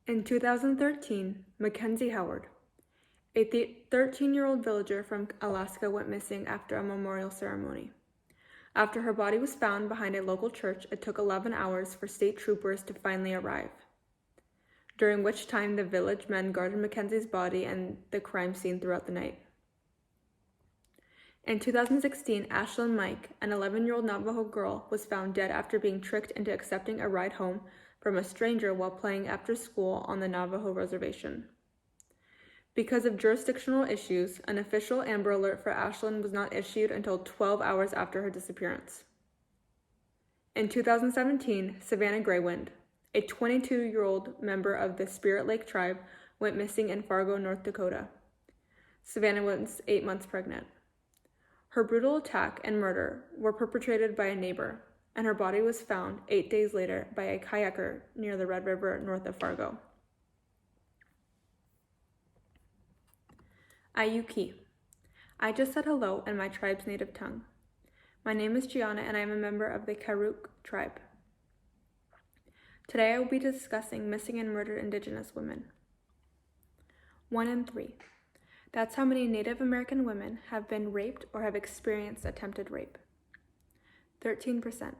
In 2013, Mackenzie Howard, a 13-year-old villager from Alaska, went missing after a memorial ceremony. After her body was found behind a local church, it took 11 hours for state troopers to finally arrive, during which time the village men guarded Mackenzie's body and the crime scene throughout the night. In 2016, Ashlyn Mike, an 11-year-old Navajo girl, was found dead after being tricked into accepting a ride home from a stranger while playing after school on the Navajo reservation. Because of jurisdictional issues, an official Amber Alert for Ashlyn was not issued until 12 hours after her disappearance. In 2017, Savannah Graywind, a 22-year-old member of the Spirit Lake tribe, went missing in Fargo, North Dakota. Savannah was 8 months pregnant. Her brutal attack and murder were perpetrated by a neighbor, and her body was found 8 days later by a kayaker near the Red River north of Fargo. Ayuki. I just said hello in my tribe's native tongue. My name is Gianna, and I am a member of the Karuk tribe. Today I will be discussing missing and murdered Indigenous women. 1 in 3. That's how many Native American women have been raped or have experienced attempted rape. 13%.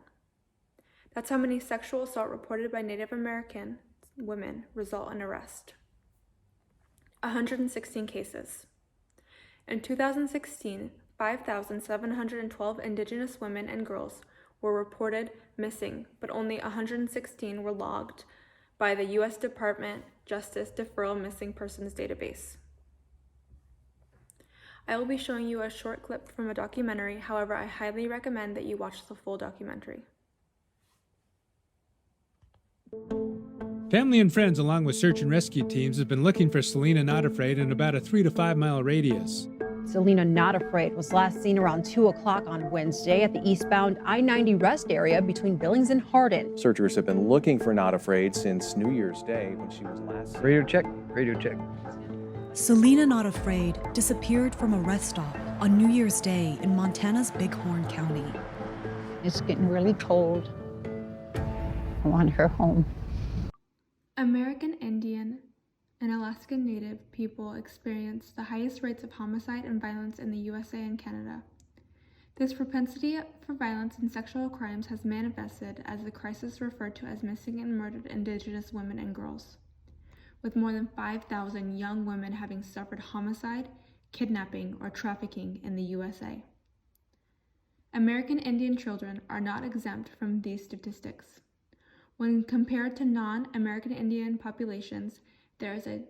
That's how many sexual assault reported by Native American women result in arrest. 116 cases. In 2016, 5,712 Indigenous women and girls were reported missing, but only 116 were logged by the U.S. Department of Justice Deferral Missing Persons Database. I will be showing you a short clip from a documentary, however, I highly recommend that you watch the full documentary. Family and friends, along with search and rescue teams, have been looking for Selena Not Afraid in about a 3 to 5 mile radius. Selena Not Afraid was last seen around 2 o'clock on Wednesday at the eastbound I-90 rest area between Billings and Hardin. Searchers have been looking for Not Afraid since New Year's Day when she was last seen. Radio check, radio check. Selena Not Afraid disappeared from a rest stop on New Year's Day in Montana's Bighorn County. It's getting really cold. I want her home. American Indian and Alaskan Native people experience the highest rates of homicide and violence in the USA and Canada. This propensity for violence and sexual crimes has manifested as the crisis referred to as missing and murdered Indigenous women and girls, with more than 5,000 young women having suffered homicide, kidnapping, or trafficking in the USA. American Indian children are not exempt from these statistics. When compared to non-American Indian populations, there is a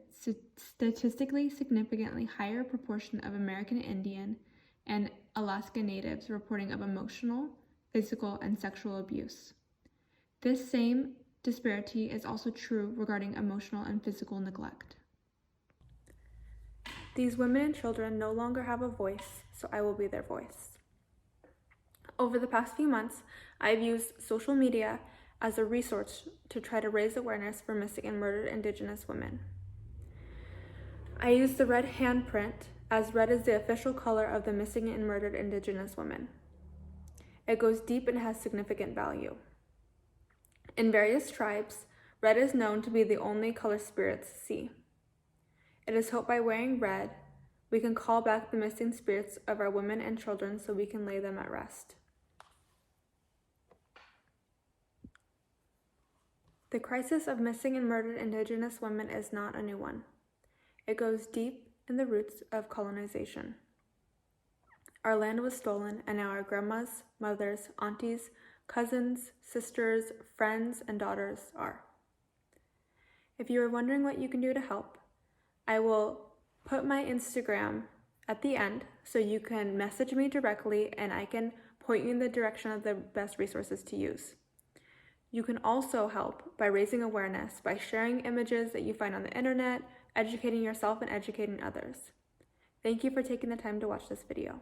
statistically significantly higher proportion of American Indian and Alaska Natives reporting of emotional, physical, and sexual abuse. This same disparity is also true regarding emotional and physical neglect. These women and children no longer have a voice, so I will be their voice. Over the past few months, I've used social media as a resource to try to raise awareness for missing and murdered Indigenous women. I used the red handprint, as red is the official color of the missing and murdered Indigenous women. It goes deep and has significant value. In various tribes, red is known to be the only color spirits see. It is hoped by wearing red, we can call back the missing spirits of our women and children so we can lay them at rest. The crisis of missing and murdered Indigenous women is not a new one. It goes deep in the roots of colonization. Our land was stolen, and now our grandmas, mothers, aunties, cousins, sisters, friends, and daughters are. If you are wondering what you can do to help, I will put my Instagram at the end so you can message me directly and I can point you in the direction of the best resources to use. You can also help by raising awareness, by sharing images that you find on the internet, educating yourself and educating others. Thank you for taking the time to watch this video.